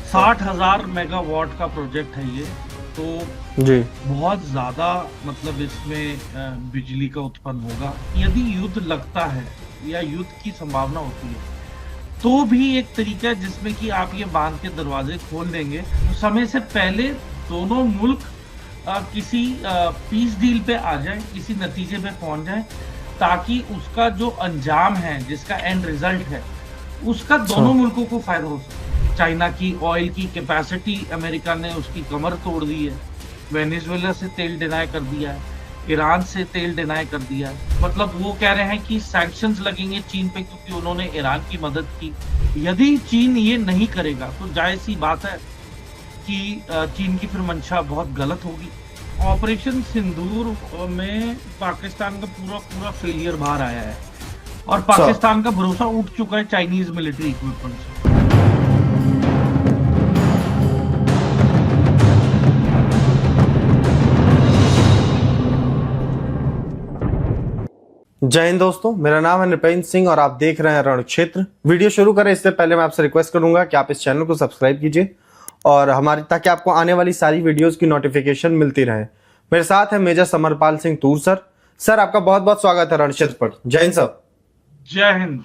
60,000 megawatt का project है ये। तो जी। बहुत ज्यादा मतलब इसमें बिजली का उत्पन्न होगा। यदि युद्ध लगता है या युद्ध की संभावना होती है तो भी एक तरीका है जिसमें कि आप ये बांध के दरवाजे खोल देंगे तो समय से पहले दोनों मुल्क किसी पीस डील पे आ जाए, किसी नतीजे पे पहुंच जाए, ताकि उसका जो अंजाम है, जिसका एंड रिजल्ट है, उसका अच्छा। दोनों मुल्कों को फायदा हो सके। चाइना की ऑयल की कैपेसिटी अमेरिका ने उसकी कमर तोड़ दी है, वेनेजुएला से तेल डिनाई कर दिया है, ईरान से तेल डिनाई कर दिया है। मतलब वो कह रहे हैं कि सैंक्शंस लगेंगे चीन पे क्योंकि उन्होंने ईरान की मदद की। यदि चीन ये नहीं करेगा तो जाहिर सी बात है कि चीन की फिर मंशा बहुत गलत होगी। ऑपरेशन सिंदूर में पाकिस्तान का पूरा पूरा फेलियर बाहर आया है और अच्छा। पाकिस्तान का भरोसा उठ चुका है चाइनीज मिलिट्री इक्विपमेंट से। जय हिंद दोस्तों, मेरा नाम है नृपेंद्र सिंह और आप देख रहे हैं रण क्षेत्र। वीडियो शुरू करें इससे पहले मैं आपसे रिक्वेस्ट करूंगा कि आप इस चैनल को सब्सक्राइब कीजिए और हमारी ताकि आपको आने वाली सारी वीडियोस की नोटिफिकेशन मिलती रहे। मेरे साथ है मेजर समरपाल सिंह तूर सर। सर, आपका बहुत बहुत स्वागत है रण क्षेत्र पर। जय हिंद सर। जय हिंद।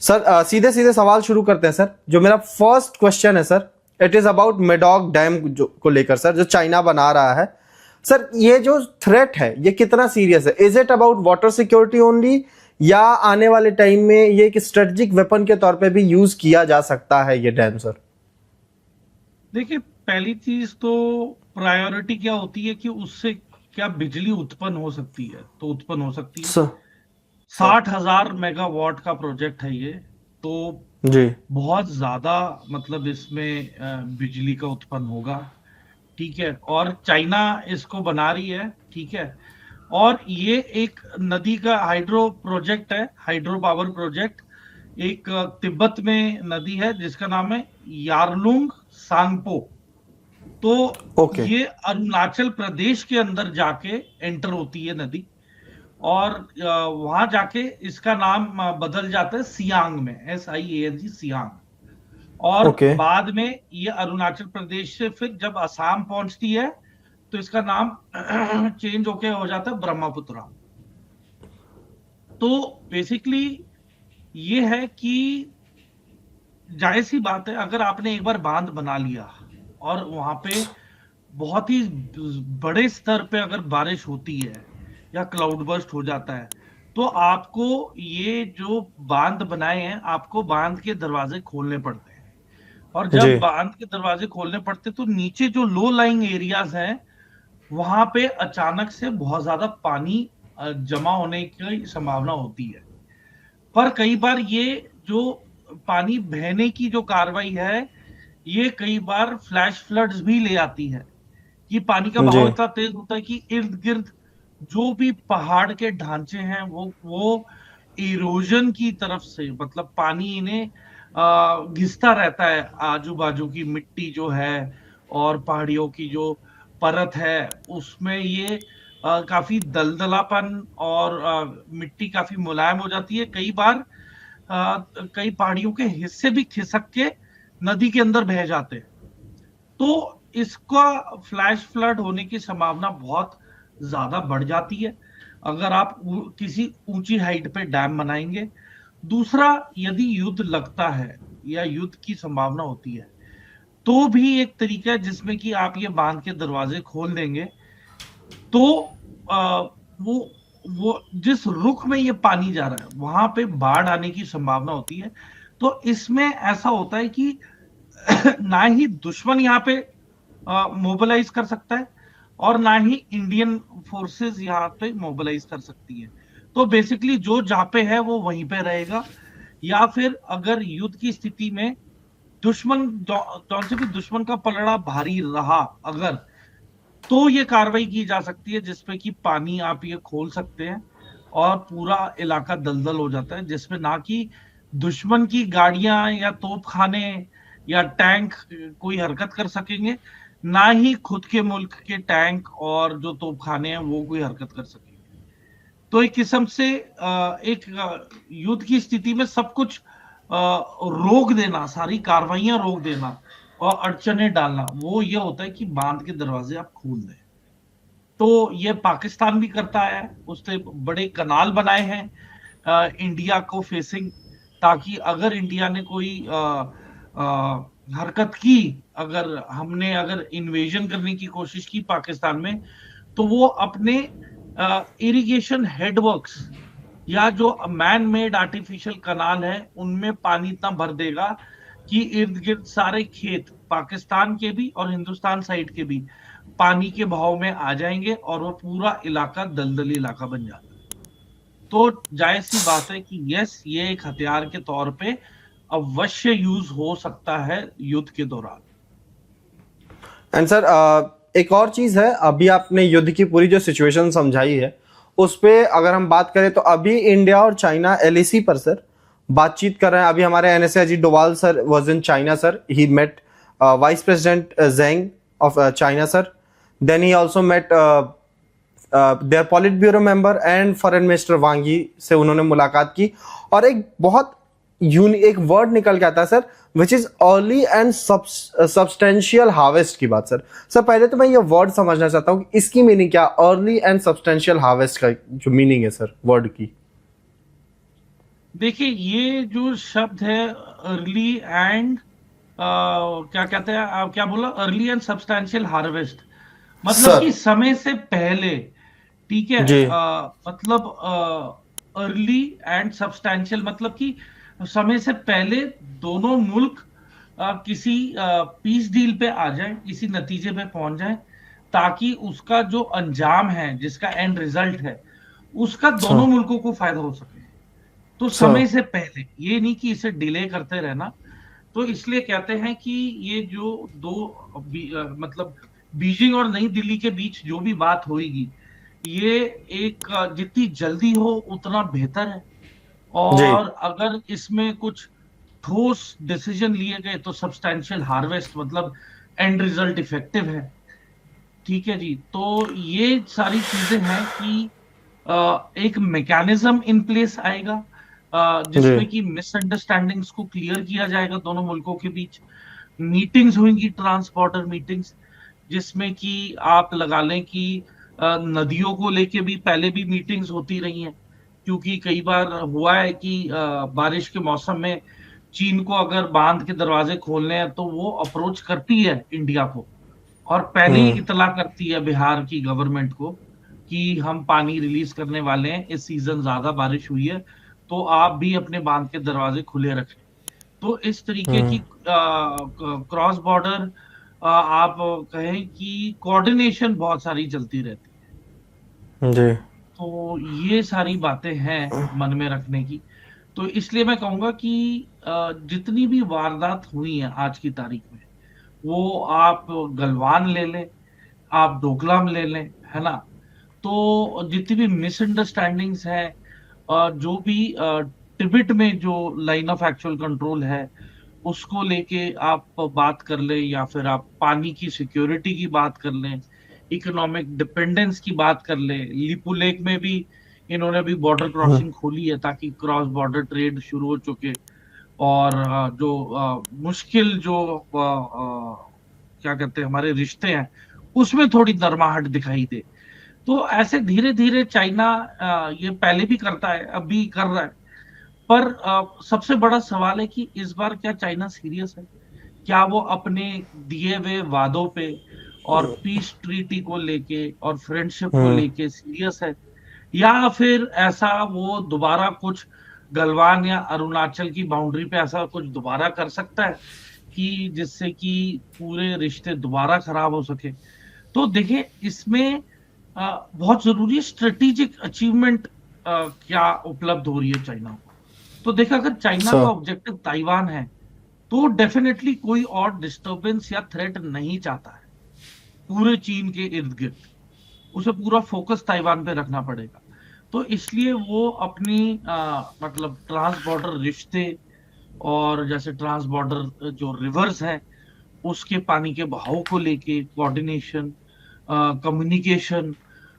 सर, सीधे सीधे सवाल शुरू करते हैं सर। जो मेरा फर्स्ट क्वेश्चन है sir, it is about Maddock dam को लेकर सर, जो चाइना बना रहा है। सर, ये जो थ्रेट है ये कितना सीरियस है? Is it about water security only या आने वाले टाइम में ये एक स्ट्रेटेजिक वेपन के तौर पे भी यूज किया जा सकता है ये डैम सर? देखिए, पहली चीज तो प्रायोरिटी क्या होती है कि उससे क्या बिजली उत्पन्न हो सकती है, तो उत्पन्न हो सकती है। सर। 60,000 मेगावाट का प्रोजेक्ट है ये। तो जी। बहुत ज्यादा मतलब इसमें बिजली का उत्पन्न होगा। ठीक है, और चाइना इसको बना रही है। ठीक है, और ये एक नदी का हाइड्रो प्रोजेक्ट है, हाइड्रो पावर प्रोजेक्ट। एक तिब्बत में नदी है जिसका नाम है यारलुंग सांगपो। तो ओके। ये अरुणाचल प्रदेश के अंदर जाके एंटर होती है नदी, और वहां जाके इसका नाम बदल जाता है सियांग में, SIANG, सियांग। और ओके। बाद में ये अरुणाचल प्रदेश से फिर जब असम पहुंचती है तो इसका नाम चेंज होके हो जाता है ब्रह्मपुत्रा। तो बेसिकली ये है कि जाहिर सी बात है, अगर आपने एक बार बांध बना लिया और वहां पे बहुत ही बड़े स्तर पे अगर बारिश होती है या क्लाउड बर्स्ट हो जाता है, तो आपको ये जो बांध बनाए हैं, आपको बांध के दरवाजे खोलने पड़ते हैं। और जी। जब बांध के दरवाजे खोलने पड़ते तो नीचे जो लो लाइंग एरियाज हैं वहां पे अचानक से बहुत ज्यादा पानी जमा होने की संभावना होती है। पर कई बार ये जो पानी बहने की जो कार्रवाई है, ये कई बार फ्लैश फ्लड्स भी ले आती है कि पानी का जी। बहाव इतना तेज होता है कि इर्द गिर्द जो भी पहाड़ के ढांचे हैं वो इरोजन की तरफ से, मतलब पानी इन्हें घिसता रहता है। आजू बाजू की मिट्टी जो है और पहाड़ियों की जो परत है उसमें ये काफी दलदलापन और मिट्टी काफी मुलायम हो जाती है। कई बार कई पहाड़ियों के हिस्से भी खिसक के नदी के अंदर बह जाते हैं। तो इसका फ्लैश फ्लड होने की संभावना बहुत ज्यादा बढ़ जाती है अगर आप किसी ऊंची हाइट पे डैम बनाएंगे। दूसरा, यदि युद्ध लगता है या युद्ध की संभावना होती है तो भी एक तरीका है जिसमें कि आप ये बांध के दरवाजे खोल देंगे तो आ, वो जिस रुख में ये पानी जा रहा है वहां पे बाढ़ आने की संभावना होती है। तो इसमें ऐसा होता है कि ना ही दुश्मन यहाँ पे मोबिलाइज कर सकता है और ना ही इंडियन फोर्सेस यहाँ पे मोबिलाइज कर सकती है। तो बेसिकली जो जहाँ पे है वो वहीं पे रहेगा, या फिर अगर युद्ध की स्थिति में दुश्मन जौन से भी दुश्मन का पलड़ा भारी रहा अगर, तो ये कार्रवाई की जा सकती है जिसपे कि पानी आप ये खोल सकते हैं और पूरा इलाका दलदल हो जाता है, जिसमें ना कि दुश्मन की गाड़ियां या तोपखाने या टैंक कोई हरकत कर सकेंगे, ना ही खुद के मुल्क के टैंक और जो तोपखाने हैं वो कोई हरकत कर सकेंगे। तो एक किस्म से एक युद्ध की स्थिति में सब कुछ रोक देना, सारी कार्रवाइयां रोक देना और अड़चने डालना, वो ये होता है कि बांध के दरवाजे आप खोल दें। तो ये पाकिस्तान भी करता है, उसने बड़े कनाल बनाए हैं इंडिया को फेसिंग, ताकि अगर इंडिया ने कोई हरकत की, अगर इन्वेजन करने की कोशिश की पाकिस्तान में, तो वो अपने इरिगेशन हेडवर्क्स या जो मैन मेड आर्टिफिशियल कनाल है उनमें पानी इतना भर देगा कि इर्द गिर्द सारे खेत पाकिस्तान के भी और हिंदुस्तान साइड के भी पानी के बहाव में आ जाएंगे और वो पूरा इलाका दलदली इलाका बन जाता है। तो जायज सी बात है कि यस, ये एक हथियार के तौर पे अवश्य यूज हो सकता है युद्ध के दौरान। एंड सर एक और चीज है, अभी आपने युद्ध की पूरी जो सिचुएशन समझाई है उस पे अगर हम बात करें तो अभी इंडिया और चाइना एलएसी पर सर बातचीत कर रहे हैं। अभी हमारे NSA Ajit Doval sir was in China sir, he met vice president Zheng of China sir, then he also met their politburo member and foreign minister Wang Yi से उन्होंने मुलाकात की। और एक बहुत एक वर्ड निकल के आता है sir, which is early and substantial harvest की बात सर। सर पहले तो मैं ये वर्ड समझना चाहता हूँ कि इसकी मीनिंग क्या, अर्ली एंड सब्सटेंशियल हार्वेस्ट का जो मीनिंग है सर वर्ड की। देखिए, ये जो शब्द है अर्ली एंड क्या कहते हैं, आप क्या बोला, अर्ली एंड सब्सटैंशियल हार्वेस्ट, मतलब सर कि समय से पहले। ठीक है, जी मतलब अर्ली एंड सब्सटैंशियल मतलब कि समय से पहले दोनों मुल्क किसी पीस डील पे आ जाए, किसी नतीजे पे पहुंच जाए, ताकि उसका जो अंजाम है, जिसका एंड रिजल्ट है, उसका दोनों सर मुल्कों को फायदा हो सके। तो सर समय से पहले, ये नहीं कि इसे डिले करते रहना। तो इसलिए कहते हैं कि ये जो मतलब बीजिंग और नई दिल्ली के बीच जो भी बात होगी, ये एक जितनी जल्दी हो उतना बेहतर है। जी और अगर इसमें कुछ ठोस डिसीजन लिए गए तो सब्सटैंशियल हार्वेस्ट मतलब एंड रिजल्ट इफेक्टिव है। ठीक है जी, तो ये सारी चीजें हैं कि एक मैकेनिज्म इन प्लेस आएगा जी जिसमें कि मिसअंडरस्टैंडिंग्स को क्लियर किया जाएगा दोनों मुल्कों के बीच। मीटिंग्स होंगी, ट्रांस बॉर्डर मीटिंग्स, जिसमें कि आप लगा लें कि नदियों को लेके भी पहले भी मीटिंग्स होती रही हैं, क्योंकि कई बार हुआ है कि बारिश के मौसम में चीन को अगर बांध के दरवाजे खोलने हैं तो वो अप्रोच करती है इंडिया को, और पहले ही हम्म इतला करती है बिहार की गवर्नमेंट को कि हम पानी रिलीज करने वाले हैं, इस सीजन ज्यादा बारिश हुई है, तो आप भी अपने बांध के दरवाजे खुले रखें। तो इस तरीके की हम्म क्रॉस बॉर्डर आप कहें कि कोऑर्डिनेशन बहुत सारी चलती रहती है। जी तो ये सारी बातें हैं मन में रखने की। तो इसलिए मैं कहूंगा कि जितनी भी वारदात हुई है आज की तारीख में, वो आप गलवान ले लें, आप डोकलाम ले लें, है ना, तो जितनी भी मिसअंडरस्टैंडिंग्स हैं, जो भी टिबेट में जो लाइन ऑफ एक्चुअल कंट्रोल है उसको लेके आप बात कर लें, या फिर आप पानी की सिक्योरिटी की बात कर लें, इकोनॉमिक डिपेंडेंस की बात कर लें। लिपू लेक में भी इन्होंने भी बॉर्डर हम्म क्रॉसिंग खोली है ताकि क्रॉस बॉर्डर ट्रेड शुरू हो चुके। और जो मुश्किल जो क्या कहते हैं हमारे रिश्ते हैं, उसमें थोड़ी नरमाहट दिखाई दे। तो ऐसे धीरे धीरे चाइना ये पहले भी करता है, अब भी कर रहा है। पर सबसे बड़ा सवाल है कि इस बार क्या चाइना सीरियस है, क्या वो अपने दिए हुए वादों पे और पीस ट्रीटी को लेके और फ्रेंडशिप को हम्म लेके सीरियस है, या फिर ऐसा वो दोबारा कुछ गलवान या अरुणाचल की बाउंड्री पे ऐसा कुछ दोबारा कर सकता है कि जिससे कि पूरे रिश्ते दोबारा खराब हो सके। तो देखिए, इसमें बहुत जरूरी स्ट्रेटेजिक अचीवमेंट क्या उपलब्ध हो रही है चाइना को। तो देखा, अगर चाइना का सर ऑब्जेक्टिव ताइवान है तो डेफिनेटली कोई और डिस्टरबेंस या थ्रेट नहीं चाहता है पूरे चीन के इर्द गिर्द। उसे पूरा फोकस ताइवान पे रखना पड़ेगा। तो इसलिए वो अपनी मतलब ट्रांस बॉर्डर रिश्ते, और जैसे ट्रांस बॉर्डर जो रिवर्स है उसके पानी के बहाव को लेके कोऑर्डिनेशन, कम्युनिकेशन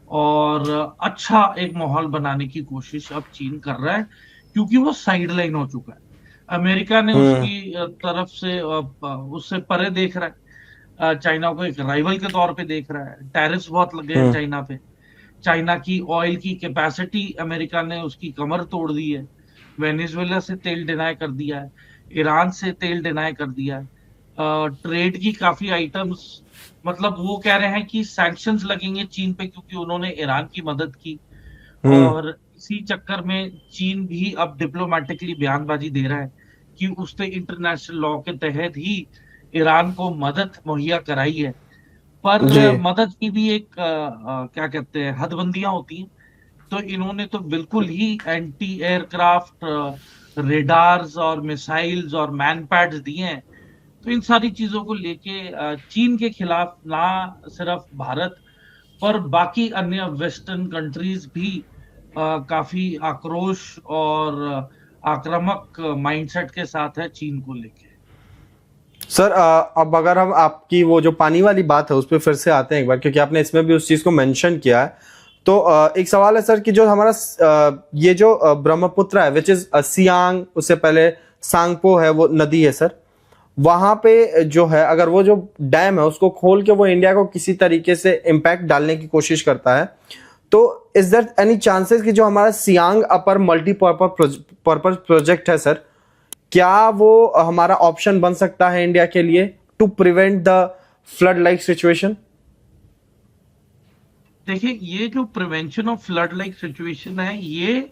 और अच्छा एक माहौल बनाने की कोशिश अब चीन कर रहा है, क्योंकि वो साइड लाइन हो चुका है। अमेरिका ने हम्म। उसकी तरफ से उससे परे देख रहा है, चाइना को एक राइवल के तौर पे देख रहा है। टैरिफ्स बहुत लग गए हैं हम्म। चाइना पे। चाइना की ऑयल की कैपेसिटी अमेरिका ने उसकी कमर तोड़ दी है। वेनेजुएला से तेल डिनाई कर दिया है, ईरान से तेल डिनाई कर दिया है। ट्रेड की काफी आइटम्स, मतलब वो कह रहे हैं कि सैंक्शंस लगेंगे चीन पे क्योंकि उन्होंने ईरान की मदद की। हम्म। और इसी चक्कर में चीन भी अब डिप्लोमेटिकली बयानबाजी दे रहा है कि उसने इंटरनेशनल लॉ के तहत ही ईरान को मदद मुहैया कराई है। पर जी। मदद की भी एक क्या कहते हैं, हदबंदियां होती हैं। तो इन्होंने तो बिल्कुल ही एंटी एयरक्राफ्ट रेडार्स और मिसाइल्स और मैन पैड्स दिए हैं। तो इन सारी चीजों को लेके चीन के खिलाफ ना सिर्फ भारत पर बाकी अन्य वेस्टर्न कंट्रीज भी काफी आक्रोश और आक्रामक माइंडसेट के साथ है चीन को लेके। सर अब अगर हम आपकी वो जो पानी वाली बात है उस पर फिर से आते हैं एक बार, क्योंकि आपने इसमें भी उस चीज को मेंशन किया है। तो एक सवाल है सर कि जो हमारा ये जो ब्रह्मपुत्र है विच इज सियांग, उससे पहले सांगपो है, वो नदी है सर, वहां पे जो है अगर वो जो डैम है उसको खोल के वो इंडिया को किसी तरीके से इम्पैक्ट डालने की कोशिश करता है, तो इज देयर एनी चांसेस कि जो हमारा सियांग अपर मल्टीपर्पज पर्पज प्रोजेक्ट है सर, क्या वो हमारा ऑप्शन बन सकता है इंडिया के लिए to prevent the flood like situation? देखिए, ये जो prevention of flood like situation है, ये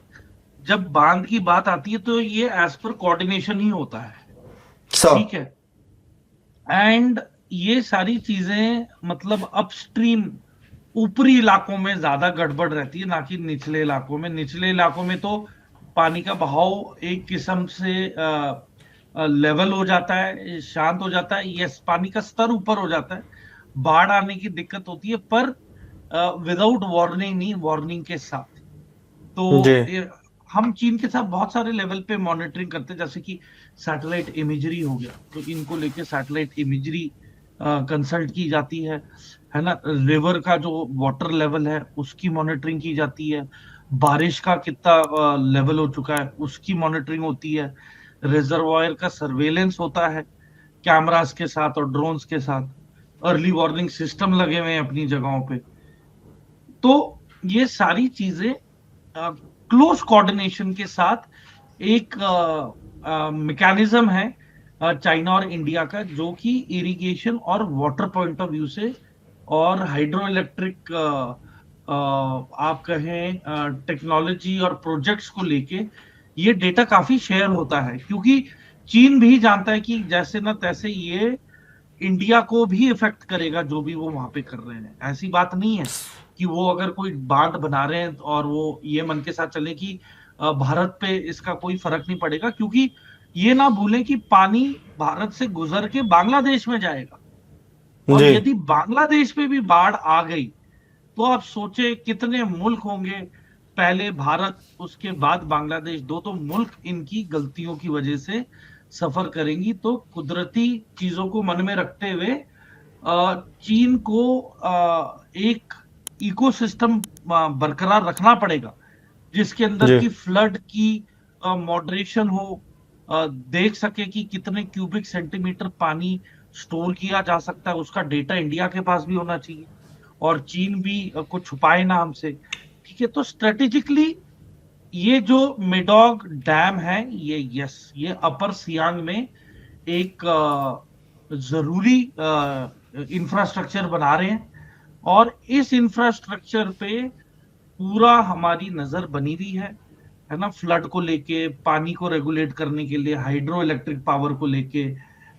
जब बांध की बात आती है तो ये एज पर कोऑर्डिनेशन ही होता है। सर। ठीक है। एंड ये सारी चीजें मतलब अपस्ट्रीम ऊपरी इलाकों में ज्यादा गड़बड़ रहती है, ना कि निचले इलाकों में। निचले इलाकों में तो पानी का बहाव एक किस्म से लेवल हो जाता है, शांत हो जाता है। यस, पानी का स्तर ऊपर हो जाता है, बाढ़ आने की दिक्कत होती है, पर विदाउट वार्निंग नहीं, वार्निंग के साथ। जी। तो हम चीन के साथ बहुत सारे लेवल पे मॉनिटरिंग करते हैं, जैसे कि सैटेलाइट इमेजरी हो गया, तो इनको लेके सैटेलाइट इमेजरी कंसल्ट की जाती है ना। रिवर का जो वाटर लेवल है उसकी मॉनिटरिंग की जाती है। बारिश का कितना लेवल हो चुका है उसकी मॉनिटरिंग होती है। रिजर्वायर का सर्वेलेंस होता है कैमरास के साथ और ड्रोन्स के साथ। अर्ली वार्निंग सिस्टम लगे हुए हैं अपनी जगहों पे। तो ये सारी चीजें क्लोज कोऑर्डिनेशन के साथ एक मैकेनिज्म है चाइना और इंडिया का, जो कि इरिगेशन और वाटर पॉइंट ऑफ व्यू से और हाइड्रो इलेक्ट्रिक आप कहें टेक्नोलॉजी और प्रोजेक्ट्स को लेके ये डेटा काफी शेयर होता है। क्योंकि चीन भी जानता है कि जैसे ना तैसे ये इंडिया को भी इफेक्ट करेगा जो भी वो वहां पे कर रहे हैं। ऐसी बात नहीं है कि वो अगर कोई बांध बना रहे हैं और वो ये मन के साथ चले कि भारत पे इसका कोई फर्क नहीं पड़ेगा। क्योंकि ये ना भूलें कि पानी भारत से गुजर के बांग्लादेश में जाएगा, और जी। यदि बांग्लादेश में भी बाढ़ आ गई तो आप सोचे कितने मुल्क होंगे। पहले भारत, उसके बाद बांग्लादेश, दो तो मुल्क इनकी गलतियों की वजह से सफर करेंगी। तो कुदरती चीजों को मन में रखते हुए चीन को एक इकोसिस्टम बरकरार रखना पड़ेगा, जिसके अंदर जी। की फ्लड की मॉडरेशन हो, देख सके कि कितने क्यूबिक सेंटीमीटर पानी स्टोर किया जा सकता है। उसका डेटा इंडिया के पास भी होना चाहिए, और चीन भी कुछ छुपाए ना हमसे। ठीक है, तो स्ट्रेटेजिकली ये जो मेडोग डैम है, ये यस, ये अपर सियांग में एक जरूरी इंफ्रास्ट्रक्चर बना रहे हैं। और इस इंफ्रास्ट्रक्चर पे पूरा हमारी नजर बनी हुई है ना। फ्लड को लेके, पानी को रेगुलेट करने के लिए, हाइड्रो इलेक्ट्रिक पावर को लेके,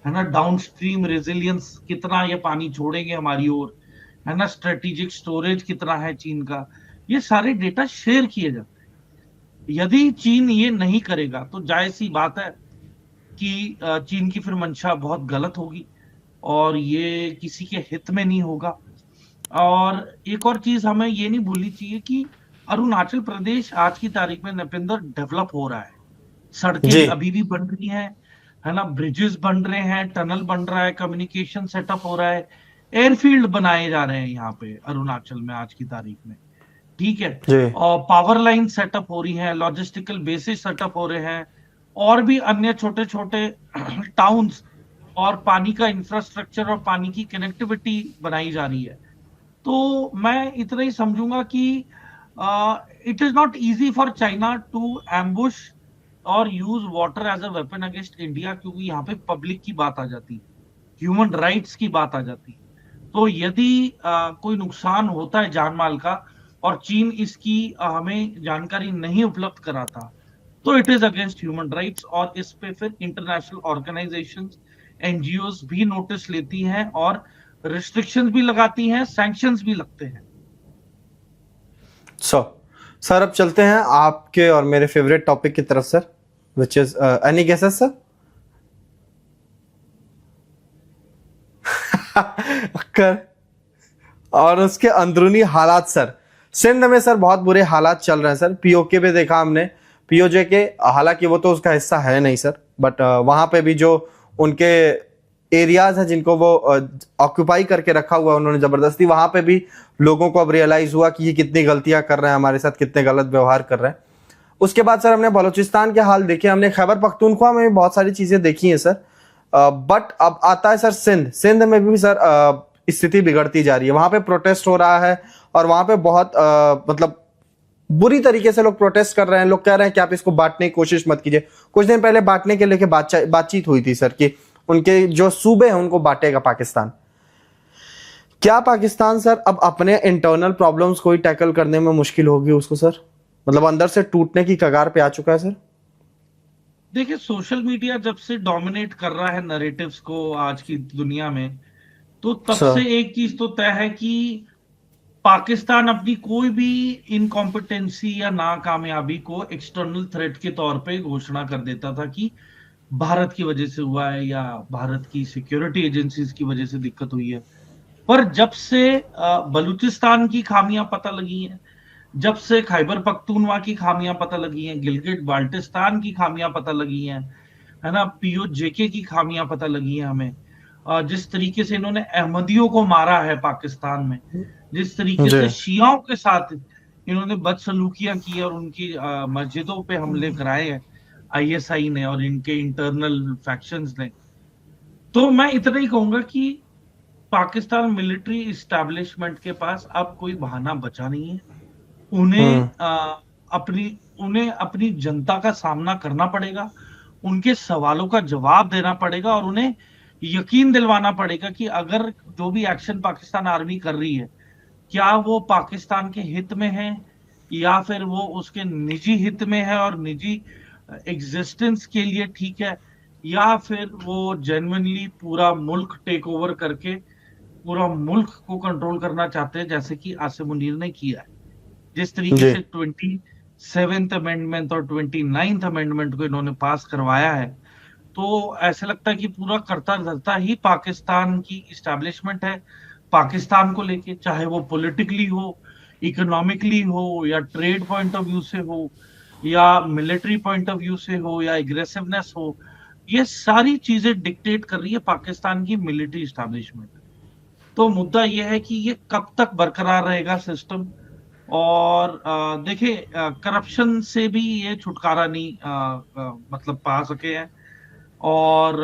है ना, डाउनस्ट्रीम रेजिलियंस कितना ये पानी छोड़ेंगे हमारी ओर, है ना, स्ट्रेटेजिक स्टोरेज कितना है चीन का, ये सारे डेटा शेयर किए जाते हैं। यदि चीन ये नहीं करेगा तो जाहिर सी बात है कि चीन की फिर मंशा बहुत गलत होगी, और ये किसी के हित में नहीं होगा। और एक और चीज हमें ये नहीं भूलनी चाहिए कि अरुणाचल प्रदेश आज की तारीख में नपिंदर डेवलप हो रहा है। जी। सड़कें अभी भी बन रही हैं, है ना, ब्रिजेस बन रहे हैं, टनल बन रहा है, कम्युनिकेशन सेटअप हो रहा है, एयरफील्ड बनाए जा रहे हैं यहाँ पे अरुणाचल में आज की तारीख में। ठीक है। जी। और पावर लाइन सेटअप हो रही है, लॉजिस्टिकल बेसिस सेटअप हो रहे हैं, और भी अन्य छोटे छोटे टाउन्स और पानी का इंफ्रास्ट्रक्चर और पानी की कनेक्टिविटी बनाई जा रही है। तो मैं इतना ही समझूंगा कि it is not easy for China to ambush और use water as a weapon against India, क्योंकि यहाँ पे पब्लिक की बात आ जाती है, ह्यूमन राइट्स की बात आ जाती है। तो यदि कोई नुकसान होता है जान माल का और चीन इसकी हमें जानकारी नहीं उपलब्ध कराता, तो it is against human rights, और इस पे फिर इंटरनेशनल ऑर्गेनाइजेशंस, एनजीओज भी नोटिस लेती हैं और रिस्ट्रिक्शंस भी लगाती हैं, सैंक्शंस भी लगते हैं। सर अब चलते हैं आपके और मेरे फेवरेट टॉपिक की तरफ sir, which is any guesses sir? कर और उसके अंदरूनी हालात सर। सिंध में सर बहुत बुरे हालात चल रहे हैं सर। पीओके पे देखा हमने, पीओजे के, हालांकि वो तो उसका हिस्सा है नहीं सर, बट वहां पे भी जो उनके एरियाज हैं जिनको वो ऑक्यूपाई करके रखा हुआ उन्होंने जबरदस्ती, वहां पे भी लोगों को अब रियलाइज हुआ कि ये कितनी गलतियां कर रहे हैं हमारे साथ, कितने गलत व्यवहार कर रहे हैं। उसके बाद सर हमने बलूचिस्तान के हाल देखे, हमने खैबर पख्तूनख्वा में भी बहुत सारी चीजें देखी हैं सर। बट अब आता है सर सिंध। सिंध में भी सर स्थिति बिगड़ती जा रही है। वहां पे प्रोटेस्ट हो रहा है और वहां पे बहुत मतलब बुरी तरीके से लोग प्रोटेस्ट कर रहे हैं। लोग कह रहे हैं कि आप इसको बांटने की कोशिश मत कीजिए। कुछ दिन पहले बांटने के लेके बातचीत हुई थी सर कि उनके जो सूबे हैं उनको बांटेगा पाकिस्तान। क्या पाकिस्तान सर अब अपने इंटरनल प्रॉब्लम्स को ही टैकल करने में मुश्किल होगी उसको सर? मतलब अंदर से टूटने की कगार पे आ चुका है सर। देखिए, सोशल मीडिया जब से डोमिनेट कर रहा है नैरेटिव्स को आज की दुनिया में, तो तब से एक चीज तो तय है कि पाकिस्तान अपनी कोई भी इनकॉम्पिटेंसी या नाकामयाबी को एक्सटर्नल थ्रेट के तौर पे घोषणा कर देता था कि भारत की वजह से हुआ है या भारत की सिक्योरिटी एजेंसीज की वजह से दिक्कत हुई है। पर जब से बलूचिस्तान की खामियां पता लगी हैं, जब से खैबर पख्तूनवा की खामियां पता लगी हैं, गिलगिट बाल्टिस्तान की खामियां पता लगी हैं, है ना, पीओजेके की खामियां पता लगी हैं हमें, जिस तरीके से इन्होंने अहमदियों को मारा है पाकिस्तान में, जिस तरीके से शियाओं के साथ इन्होंने बदसलूकियां की और उनकी मस्जिदों पे हमले कराए हैं आईएसआई ने और इनके इंटरनल फैक्शंस ने, तो मैं इतना ही कहूंगा कि पाकिस्तान मिलिट्री इस्टेब्लिशमेंट के पास अब कोई बहाना बचा नहीं है। उन्हें अपनी जनता का सामना करना पड़ेगा, उनके सवालों का जवाब देना पड़ेगा और उन्हें यकीन दिलवाना पड़ेगा कि अगर जो भी एक्शन पाकिस्तान आर्मी कर रही है, क्या वो पाकिस्तान के हित में है या फिर वो उसके निजी हित में है और निजी एग्जिस्टेंस के लिए ठीक है, या फिर वो जेन्युइनली पूरा मुल्क टेक ओवर करके पूरा मुल्क को कंट्रोल करना चाहते हैं, जैसे कि आसिम मुनीर ने किया है। जिस तरीके से 27th अमेंडमेंट और 29th अमेंडमेंट को इन्होंने पास करवाया है, तो ऐसा लगता है कि पूरा करता धरता ही पाकिस्तान की इस्टेब्लिशमेंट है पाकिस्तान को लेके, चाहे वो पॉलिटिकली हो, इकोनॉमिकली हो, या ट्रेड पॉइंट ऑफ व्यू से हो, या मिलिट्री पॉइंट ऑफ व्यू से हो, या एग्रेसिवनेस हो। ये सारी चीजें डिक्टेट कर रही है पाकिस्तान की मिलिट्री इस्टेब्लिशमेंट। तो मुद्दा यह है कि ये कब तक बरकरार रहेगा सिस्टम, और देखिए करप्शन से भी ये छुटकारा नहीं मतलब पा सके हैं, और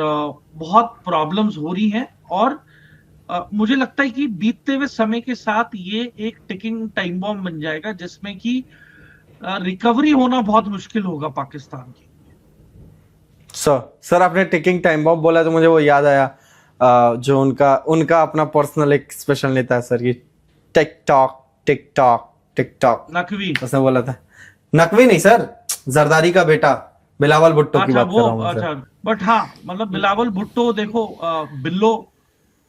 बहुत प्रॉब्लम्स हो रही हैं, और मुझे लगता है कि बीतते हुए समय के साथ ये एक टिकिंग टाइम बॉम्ब बन जाएगा जिसमें कि रिकवरी होना बहुत मुश्किल होगा पाकिस्तान की। सर आपने टिकिंग टाइम बॉम्ब बोला तो मुझे वो याद आया, जो उनका अपना पर्सनल एक स्पेशल नेता है सर, ये टिकटॉक टिकटॉक टिकटॉक नकवी, उसने बोला था। नकवी नहीं सर, जरदारी का बेटा बिलावल भुट्टो की बात कर रहा हूं। अच्छा, बट हाँ, मतलब बिलावल भुट्टो देखो, बिल्लो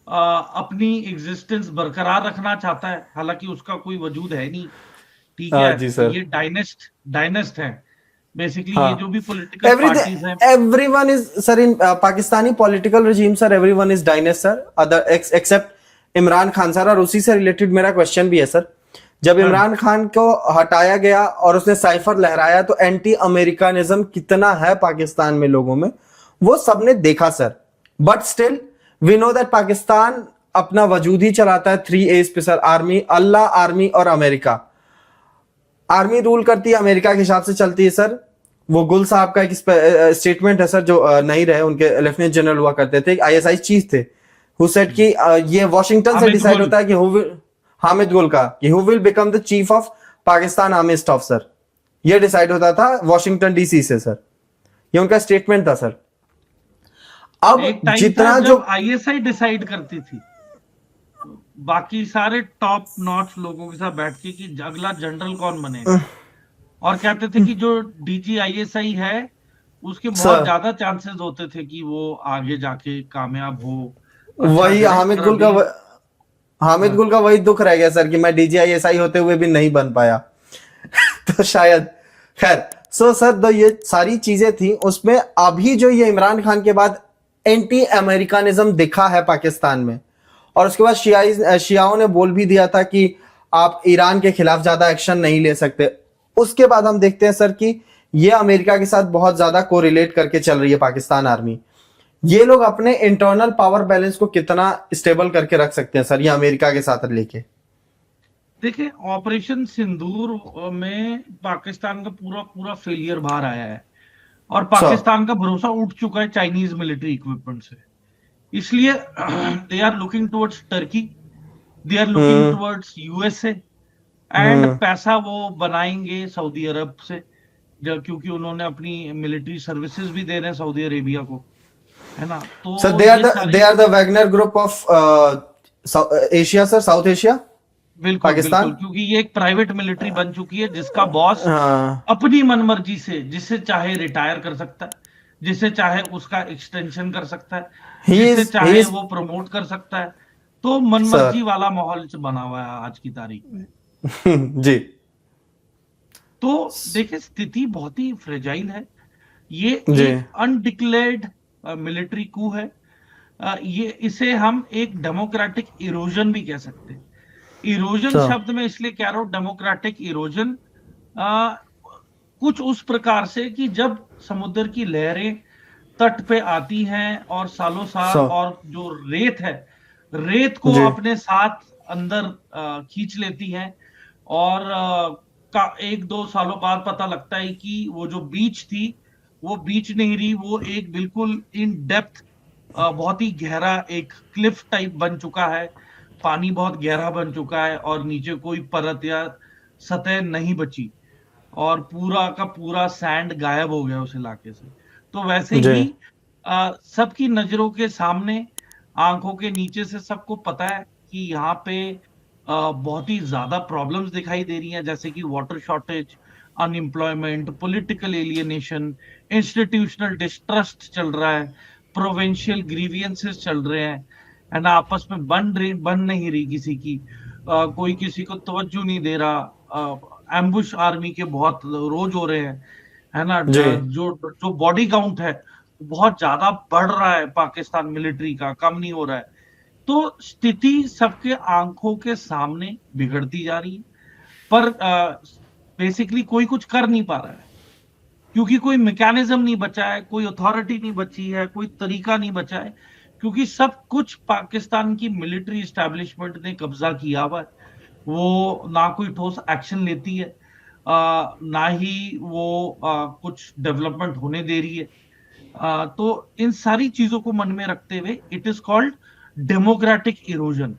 अपनी एग्जिस्टेंस बरकरार रखना चाहता है, हालांकि उसका कोई वजूद है नहीं, ठीक है जी सर। ये डायनेस्ट है बेसिकली। हाँ. ये जो भी पॉलिटिकल पार्टीज हैं, everyone is sir in Pakistani political regime sir, everyone is dynast sir, other except Imran Khan sir. और उसी से रिलेटेड मेरा क्वेश्चन भी है सर, जब इमरान खान को हटाया गया और उसने साइफर लहराया तो एंटी अमेरिकनिज्म कितना है पाकिस्तान में लोगों में वो सबने देखा sir. But still we know that Pakistan अपना वजूद ही चलाता है 3 A's पे सर, आर्मी, अल्लाह, आर्मी और अमेरिका। आर्मी रूल करती है, अमेरिका के हिसाब से चलती है सर। वो गुल साहब का एक स्टेटमेंट है सर, जो नहीं रहे, उनके लेफ्टिनेंट जनरल हुआ करते थे, एक आईएसआई चीफ थे, हु सेड कि ये वॉशिंगटन से हामिद डिसाइड गुल। होता है कि हु विल, हामिद गुल का, कि who will become the chief of Pakistan army staff sir, ये डिसाइड होता था वॉशिंगटन डीसी से सर, ये उनका स्टेटमेंट था सर। अब एक टाइम था जितना जो जब आईएसआई डिसाइड करती थी, बाकी सारे टॉप नॉच लोगों के साथ बैठ के कि अगला जनरल कौन बनेगा, और कहते थे कि जो डीजी आईएसआई है उसके बहुत सर, ज्यादा चांसेस होते थे कि वो आगे जाके कामयाब हो, अच्छा वही करे। पर अभी हामिद हाँ, गुल का वही दुख रह गया सर कि मैं डीजीआईएसआई होते हुए भी नहीं बन पाया। तो शायद, खैर, सो सर, तो ये सारी चीजें थी उसमें। अभी जो ये इमरान खान के बाद एंटी अमेरिकनिज्म दिखा है पाकिस्तान में, और उसके बाद शियाओं ने बोल भी दिया था कि आप ईरान के खिलाफ ज्यादा एक्शन नहीं ले सकते। उसके बाद हम देखते हैं सर कि ये अमेरिका के साथ बहुत ज्यादा कोरिलेट करके चल रही है पाकिस्तान आर्मी। ये लोग अपने इंटरनल पावर बैलेंस को कितना स्टेबल करके रख सकते हैं सर, ये अमेरिका के साथ लेके? देखिए ऑपरेशन सिंदूर में पाकिस्तान का पूरा पूरा फेलियर बाहर आया है, और सर। पाकिस्तान का भरोसा उठ चुका है चाइनीज मिलिट्री इक्विपमेंट से। इसलिए they are looking towards Turkey, they are looking hmm. Towards USA, and hmm. पैसा वो बनाएंगे सऊदी अरब से, क्योंकि उन्होंने अपनी मिलिट्री सर्विसेज भी दे रहे हैं सऊदी अरेबिया को, है ना। सर, तो ये दे सारी are the Wagner group of Asia sir, South Asia, बिल्कुल बिल्कुल, पाकिस्तान। क्योंकि ये एक प्राइवेट मिलिट्री बन चुकी है जिसका बॉस हाँ। अपनी मनमर्जी से जिसे चाहे रिटायर कर सकता है, जिसे चाहे उसका एक्सटेंशन कर सकता है, जिसे ही चाहे इज वो प्रमोट कर सकता है। तो सर। मनमर्जी वाला माहौल बना हुआ है आज की तारीख में। जी। तो देखिए स्थिति बहुत ही फ्रेजाइल है। ये जी। एक अनडिक्लेयर्ड मिलिट्री कू है। ये इसे हम एक डेमोक्रेटिक इरोजन भी कह सकते हैं। Erosion sir. शब्द में इसलिए कह रहा हूं, डेमोक्रेटिक इरोजन कुछ उस प्रकार से कि जब समुद्र की लहरें तट पे आती हैं और सालों साल, सर। और जो रेत है, रेत को जी। अपने साथ अंदर खींच लेती हैं, और का एक दो सालों बाद पता लगता है कि वो जो बीच थी वो बीच नहीं रही, वो एक बिल्कुल इन डेप्थ बहुत ही गहरा एक क्लिफ टाइप बन चुका है। पानी बहुत गहरा बन चुका है और नीचे कोई परत या सतह नहीं बची, और पूरा का पूरा सैंड गायब हो गया उस इलाके से। तो वैसे जी। ही सबकी नजरों के सामने, आंखों के नीचे से सबको पता है कि यहाँ पे बहुत ही ज्यादा प्रॉब्लम्स दिखाई दे रही हैं, जैसे कि water shortage, unemployment, political alienation, institutional distrust चल रहा है, प्रोविंशियल ग्रीवियंसेस चल रहे हैं, है ना। आपस में बन नहीं रही किसी की, कोई किसी को तवज्जो नहीं दे रहा। एम्बुश आर्मी के बहुत रोज हो रहे हैं, है ना। जी। जो जो बॉडी काउंट है बहुत ज्यादा बढ़ रहा है पाकिस्तान मिलिट्री का, कम नहीं हो रहा है। तो स्थिति सबके आंखों के सामने बिगड़ती जा रही है, पर बेसिकली कोई कुछ कर नहीं पा रहा है, क्योंकि कोई मैकेनिज्म नहीं बचा है, कोई अथॉरिटी नहीं बची है, कोई तरीका नहीं बचा है, क्योंकि सब कुछ पाकिस्तान की मिलिट्री एस्टेब्लिशमेंट ने कब्जा किया हुआ है। वो ना कोई ठोस एक्शन लेती है, ना ही वो कुछ डेवलपमेंट होने दे रही है। तो इन सारी चीजों को मन में रखते हुए it is called democratic erosion.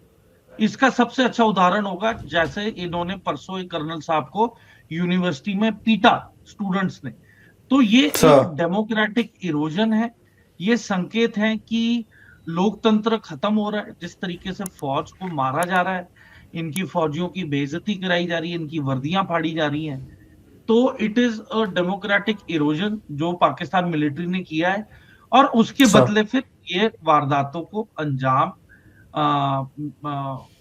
इसका सबसे अच्छा उदाहरण होगा जैसे इन्होंने परसों एक कर्नल साहब को यूनिवर्सिटी में पीटा स्टूडेंट्स ने। तो ये एक सर। डेमोक्रेटिक इरोजन है। ये संकेत है कि लोकतंत्र खत्म हो रहा है। जिस तरीके से फौज को मारा जा रहा है, इनकी फौजियों की बेइज्जती कराई जा रही है, इनकी वर्दियां फाड़ी जा रही हैं, तो it is a democratic erosion जो पाकिस्तान मिलिट्री ने किया है। और उसके सर। बदले फिर ये वारदातों को अंजाम आ,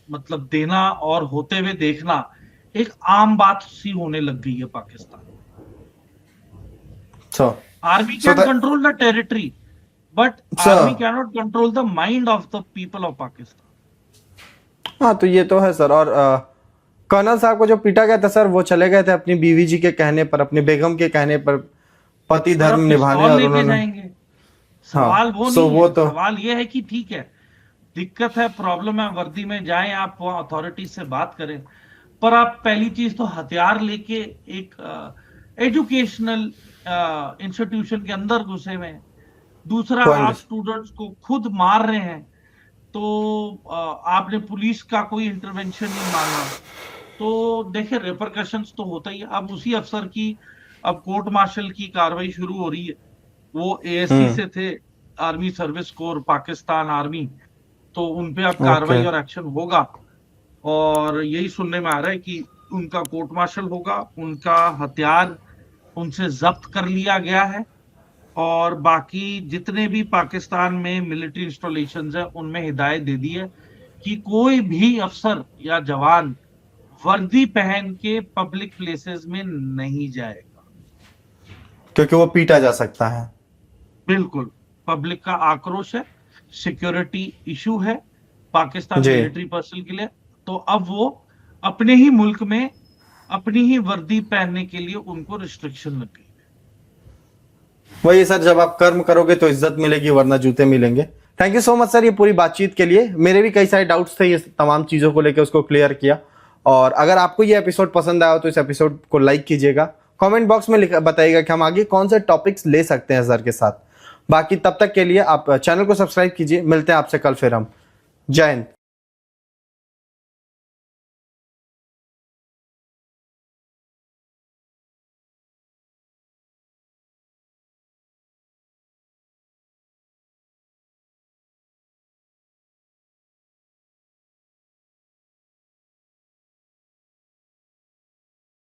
मतलब देना और होते हुए देखना एक आम बात सी होने लग गई है Pakistan. Sir. Army so can control the territory, but sir. Army can not control the mind of the people of Pakistan. हाँ, तो ये तो है सर। और कर्नल साहब को जो पीटा गया था सर, वो चले गए थे अपनी बीवी जी के कहने पर, अपनी बेगम के कहने पर, पति पर धर्म अब निभाने, पिस्तौल और लेके उन्होंने। जाएंगे, हाँ, सवाल वो सो नहीं वो है। तो। सवाल ये है कि ठीक है, दिक्कत है, प्रॉब्लम है, वर्दी में जाएं आप, वहां अथॉरिटी से बात करें, पर आप पहली चीज तो हथियार लेके एक एजुकेशनल इंस्टीट्यूशन के अंदर घुसे हुए हैं, दूसरा पॉइंट। आप स्टूडेंट्स को खुद मार रहे हैं, तो आपने पुलिस का कोई इंटरवेंशन नहीं मांगा, तो देखिए रिपरकशंस तो होता ही है। अब उसी अफसर की अब कोर्ट मार्शल की कार्रवाई शुरू हो रही है, वो एएससी हम्म। से थे, army service corps Pakistan army, तो उनपे अब ओके। कार्रवाई और एक्शन होगा। और यही सुनने में आ रहा है कि उनका कोर्ट मार्शल होगा, उनका हथियार उनसे जब्त कर लिया गया है, और बाकी जितने भी पाकिस्तान में मिलिट्री इंस्टॉलेशंस है उनमें हिदायत दे दी है कि कोई भी अफसर या जवान वर्दी पहन के पब्लिक प्लेसेस में नहीं जाएगा। क्योंकि वो पीटा जा सकता है। बिल्कुल, पब्लिक का आक्रोश है, सिक्योरिटी इशू है पाकिस्तान जी। मिलिट्री पर्सनल के लिए, तो अब वो अपने ही मुल्क में अपनी ही वर्दी पहनने के लिए उनको रिस्ट्रिक्शन लग गई। वही सर, जब आप कर्म करोगे तो इज्जत मिलेगी, वरना जूते मिलेंगे। Thank you so much sir ये पूरी बातचीत के लिए। मेरे भी कई सारे डाउट्स थे, ये तमाम चीज़ों को लेकर उसको क्लियर किया। और अगर आपको ये एपिसोड पसंद आया हो तो इस एपिसोड को लाइक कीजिएगा, कमेंट बॉक्स में बताइएगा कि हम आगे कौन से टॉपिक्स ले सकते हैं सर के साथ। बाकी तब तक के लिए आप चैनल को सब्सक्राइब कीजिए। मिलते हैं आपसे कल फिर हम। जय हिंद।